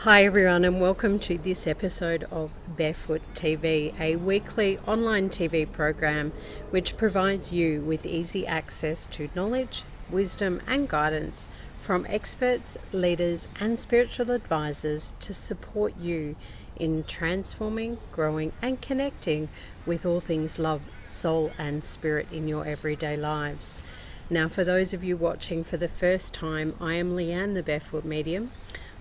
Hi everyone, and welcome to this episode of Barefoot TV, a weekly online TV program which provides you with easy access to knowledge, wisdom and guidance from experts, leaders and spiritual advisors to support you in transforming, growing and connecting with all things love, soul and spirit in your everyday lives. Now, for those of you watching for the first time, I am Leanne, the Barefoot Medium.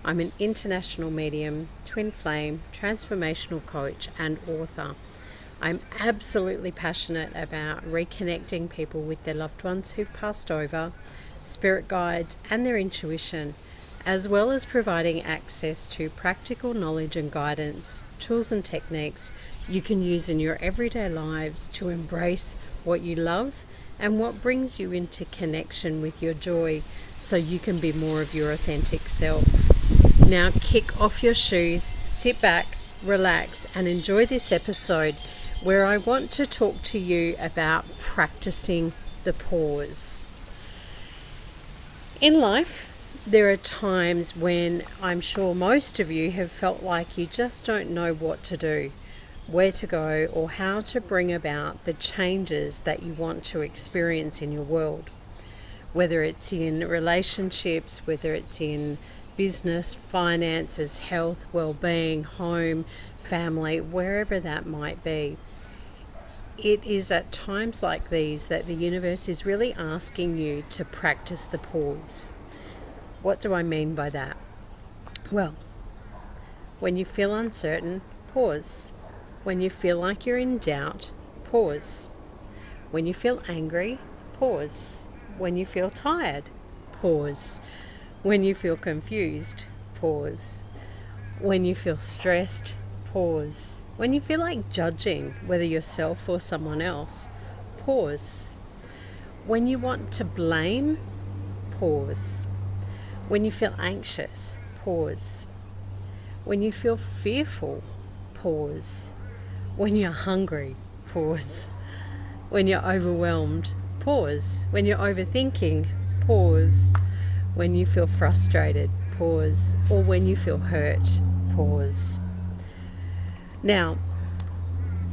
I'm an international medium, twin flame, transformational coach and author. I'm absolutely passionate about reconnecting people with their loved ones who've passed over, spirit guides and their intuition, as well as providing access to practical knowledge and guidance, tools and techniques you can use in your everyday lives to embrace what you love and what brings you into connection with your joy so you can be more of your authentic self. Now kick off your shoes, sit back, relax and enjoy this episode where I want to talk to you about practicing the pause. In life, there are times when I'm sure most of you have felt like you just don't know what to do, where to go or how to bring about the changes that you want to experience in your world. Whether it's in relationships, whether it's in business, finances, health, well-being, home, family, wherever that might be. It is at times like these that the universe is really asking you to practice the pause. What do I mean by that? Well, when you feel uncertain, pause. When you feel like you're in doubt, pause. When you feel angry, pause. When you feel tired, pause. When you feel confused, pause. When you feel stressed, pause. When you feel like judging, whether yourself or someone else, pause. When you want to blame, pause. When you feel anxious, pause. When you feel fearful, pause. When you're hungry, pause. When you're overwhelmed, pause. When you're overthinking, pause. When you feel frustrated, pause. Or when you feel hurt, pause. Now,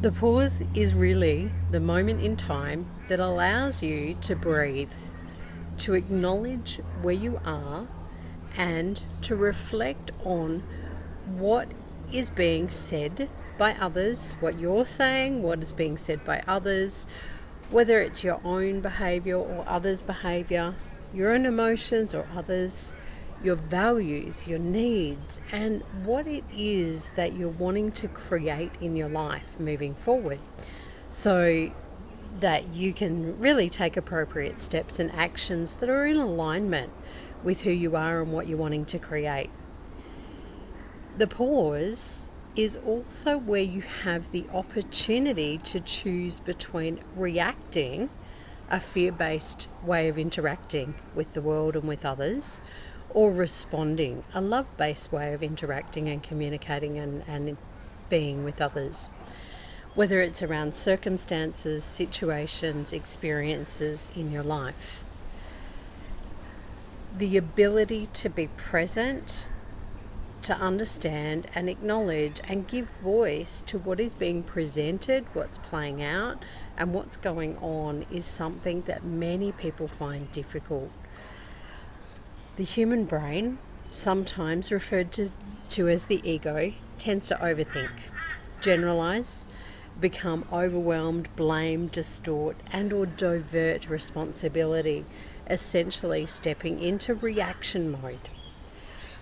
the pause is really the moment in time that allows you to breathe, to acknowledge where you are, and to reflect on what is being said by others, what you're saying, what is being said by others, whether it's your own behavior or others' behavior, your own emotions or others, your values, your needs, and what it is that you're wanting to create in your life moving forward so that you can really take appropriate steps and actions that are in alignment with who you are and what you're wanting to create. The pause is also where you have the opportunity to choose between reacting, a fear-based way of interacting with the world and with others, or responding, a love-based way of interacting and communicating and being with others. Whether it's around circumstances, situations, experiences in your life. The ability to be present, to understand and acknowledge and give voice to what is being presented, what's playing out, and what's going on is something that many people find difficult. The human brain, sometimes referred to as the ego, tends to overthink, generalize, become overwhelmed, blame, distort, and or divert responsibility, essentially stepping into reaction mode.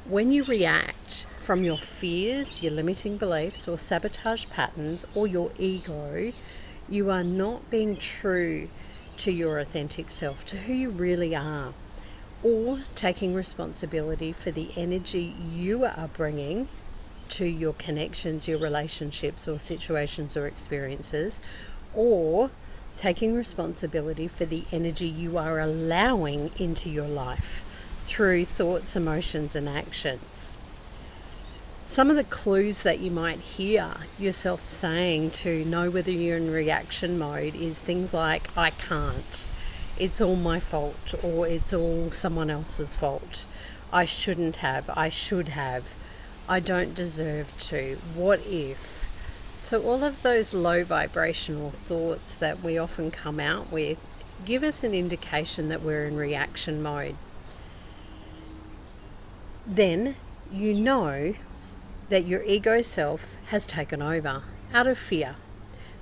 When you react from your fears, your limiting beliefs or sabotage patterns or your ego, you are not being true to your authentic self, to who you really are, or taking responsibility for the energy you are bringing to your connections, your relationships or situations or experiences, or taking responsibility for the energy you are allowing into your life through thoughts, emotions and actions. Some of the clues that you might hear yourself saying to know whether you're in reaction mode is things like, I can't, it's all my fault, or it's all someone else's fault, I shouldn't have, I should have, I don't deserve to, what if? So all of those low vibrational thoughts that we often come out with give us an indication that we're in reaction mode. Then you know that your ego self has taken over out of fear.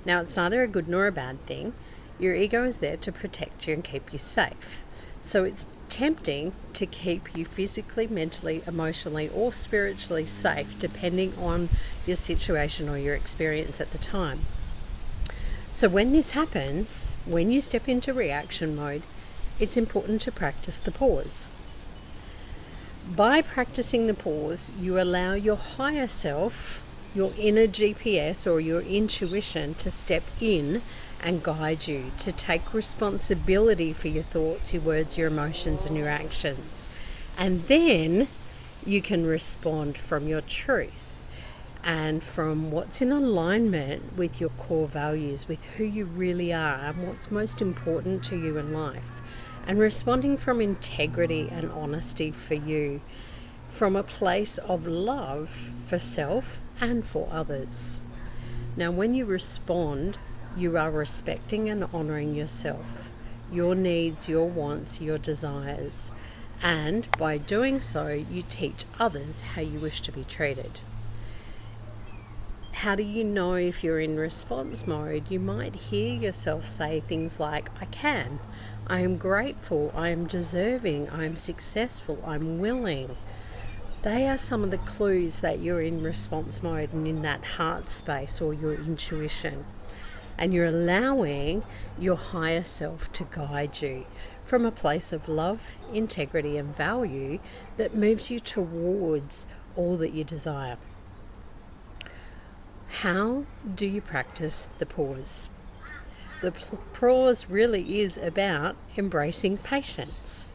Now, it's neither a good nor a bad thing. Your ego is there to protect you and keep you safe. So it's tempting to keep you physically, mentally, emotionally, or spiritually safe, depending on your situation or your experience at the time. So when this happens, when you step into reaction mode, it's important to practice the pause. By practicing the pause, you allow your higher self, your inner GPS or your intuition, to step in and guide you, to take responsibility for your thoughts, your words, your emotions, and your actions. And then you can respond from your truth and from what's in alignment with your core values, with who you really are and what's most important to you in life. And responding from integrity and honesty for you, from a place of love for self and for others. Now, when you respond, you are respecting and honoring yourself, your needs, your wants, your desires, and by doing so, you teach others how you wish to be treated. How do you know if you're in response mode? You might hear yourself say things like, I can, I am grateful, I am deserving, I am successful, I'm willing. They are some of the clues that you're in response mode and in that heart space or your intuition. And you're allowing your higher self to guide you from a place of love, integrity, and value that moves you towards all that you desire. How do you practice the pause? The pause really is about embracing patience,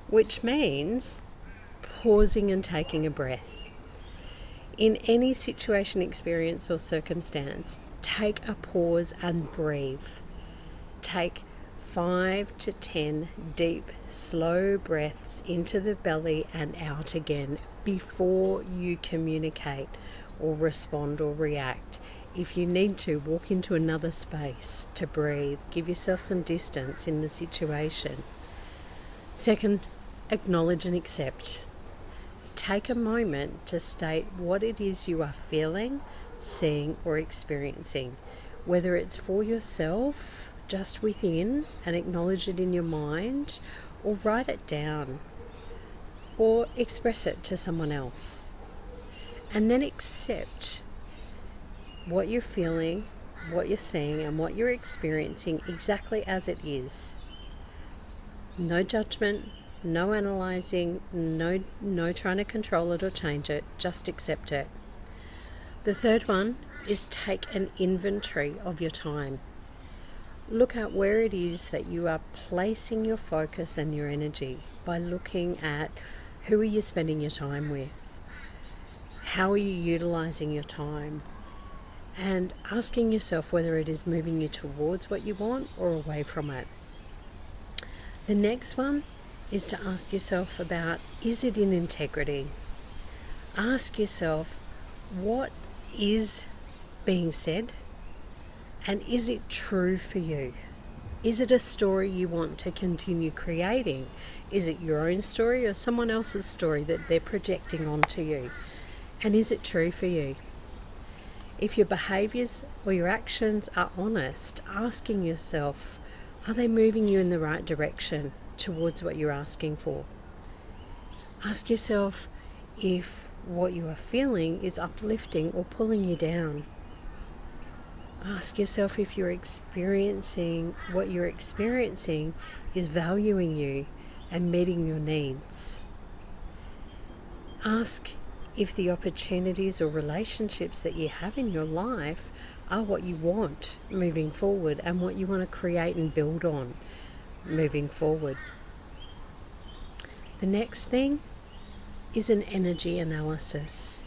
which means pausing and taking a breath. In any situation, experience, or circumstance, take a pause and breathe. Take 5 to 10 deep, slow breaths into the belly and out again before you communicate or respond or react. If you need to, walk into another space to breathe. Give yourself some distance in the situation. Second, acknowledge and accept. Take a moment to state what it is you are feeling, seeing, or experiencing. Whether it's for yourself, just within, and acknowledge it in your mind, or write it down, or express it to someone else. And then accept what you're feeling, what you're seeing, and what you're experiencing exactly as it is. No judgment, no analysing, no trying to control it or change it, just accept it. The third one is take an inventory of your time. Look at where it is that you are placing your focus and your energy by looking at who are you spending your time with, how are you utilising your time, and asking yourself whether it is moving you towards what you want or away from it. The next one is to ask yourself about, is it in integrity? Ask yourself, what is being said, and is it true for you? Is it a story you want to continue creating? Is it your own story or someone else's story that they're projecting onto you? And is it true for you? If your behaviours or your actions are honest, asking yourself, are they moving you in the right direction towards what you're asking for? Ask yourself if what you are feeling is uplifting or pulling you down. Ask yourself if you're experiencing what you're experiencing is valuing you and meeting your needs. Ask if the opportunities or relationships that you have in your life are what you want moving forward and what you want to create and build on moving forward. The next thing is an energy analysis.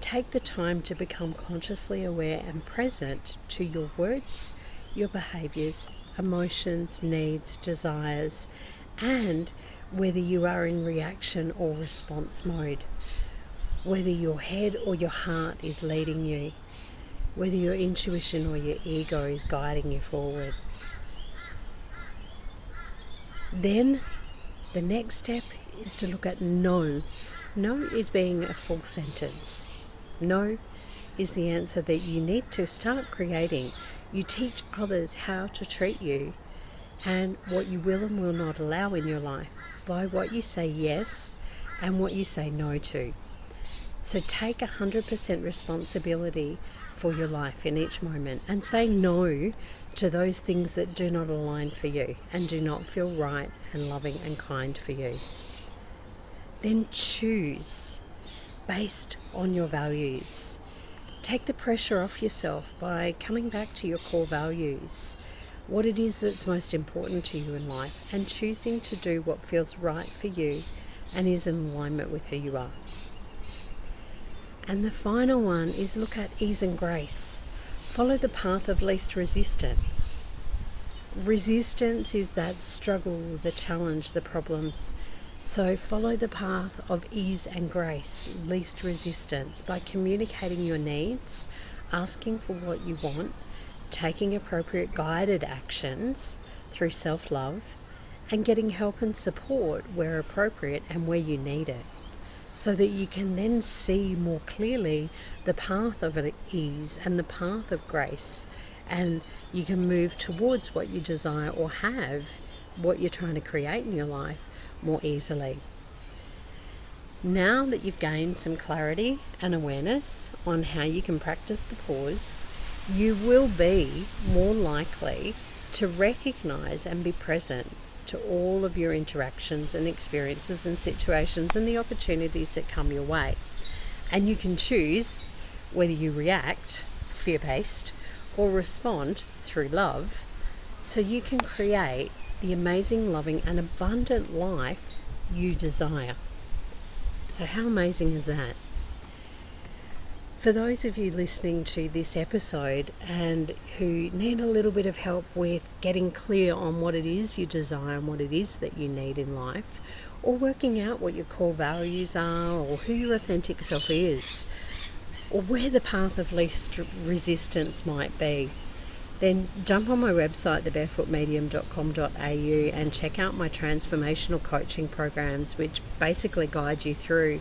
Take the time to become consciously aware and present to your words, your behaviours, emotions, needs, desires, and whether you are in reaction or response mode. whether your head or your heart is leading you, whether your intuition or your ego is guiding you forward. Then the next step is to look at no. No is being a full sentence. No is the answer that you need to start creating. You teach others how to treat you and what you will and will not allow in your life by what you say yes and what you say no to. So take 100% responsibility for your life in each moment and say no to those things that do not align for you and do not feel right and loving and kind for you. Then choose based on your values. Take the pressure off yourself by coming back to your core values, what it is that's most important to you in life, and choosing to do what feels right for you and is in alignment with who you are. And the final one is look at ease and grace. Follow the path of least resistance. Resistance is that struggle, the challenge, the problems. So follow the path of ease and grace, least resistance, by communicating your needs, asking for what you want, taking appropriate guided actions through self-love, and getting help and support where appropriate and where you need it, so that you can then see more clearly the path of ease and the path of grace, and you can move towards what you desire or have, what you're trying to create in your life, more easily. Now that you've gained some clarity and awareness on how you can practice the pause, you will be more likely to recognize and be present to all of your interactions and experiences and situations and the opportunities that come your way. And you can choose whether you react fear-based or respond through love, so you can create the amazing, loving and abundant life you desire. So how amazing is that? For those of you listening to this episode and who need a little bit of help with getting clear on what it is you desire and what it is that you need in life, or working out what your core values are, or who your authentic self is, or where the path of least resistance might be, then jump on my website, thebarefootmedium.com.au, and check out my transformational coaching programs, which basically guide you through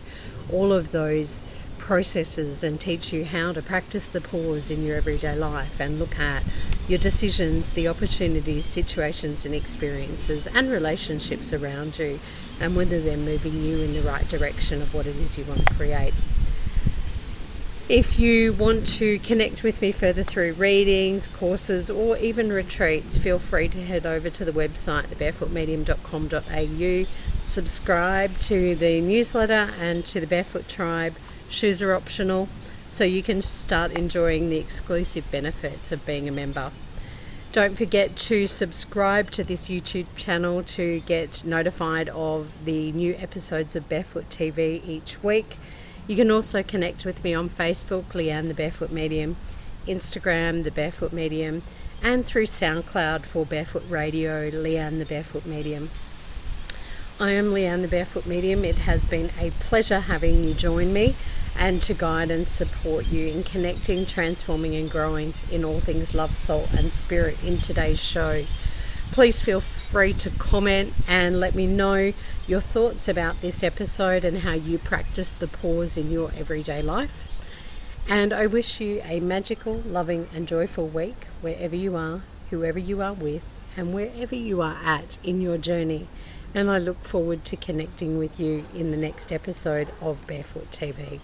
all of those processes and teach you how to practice the pause in your everyday life and look at your decisions, the opportunities, situations and experiences and relationships around you, and whether they're moving you in the right direction of what it is you want to create. If you want to connect with me further through readings, courses, or even retreats, feel free to head over to the website, thebarefootmedium.com.au, subscribe to the newsletter and to the Barefoot Tribe. Shoes are optional, so you can start enjoying the exclusive benefits of being a member. Don't forget to subscribe to this YouTube channel to get notified of the new episodes of Barefoot TV each week. You can also connect with me on Facebook, Leanne the Barefoot Medium, Instagram, the Barefoot Medium, and through SoundCloud for Barefoot Radio, Leanne the Barefoot Medium. I am Leanne the Barefoot Medium. It has been a pleasure having you join me and to guide and support you in connecting, transforming and growing in all things love, soul and spirit in today's show. Please feel free to comment and let me know your thoughts about this episode and how you practice the pause in your everyday life. And I wish you a magical, loving and joyful week wherever you are, whoever you are with, and wherever you are at in your journey. And I look forward to connecting with you in the next episode of Barefoot TV.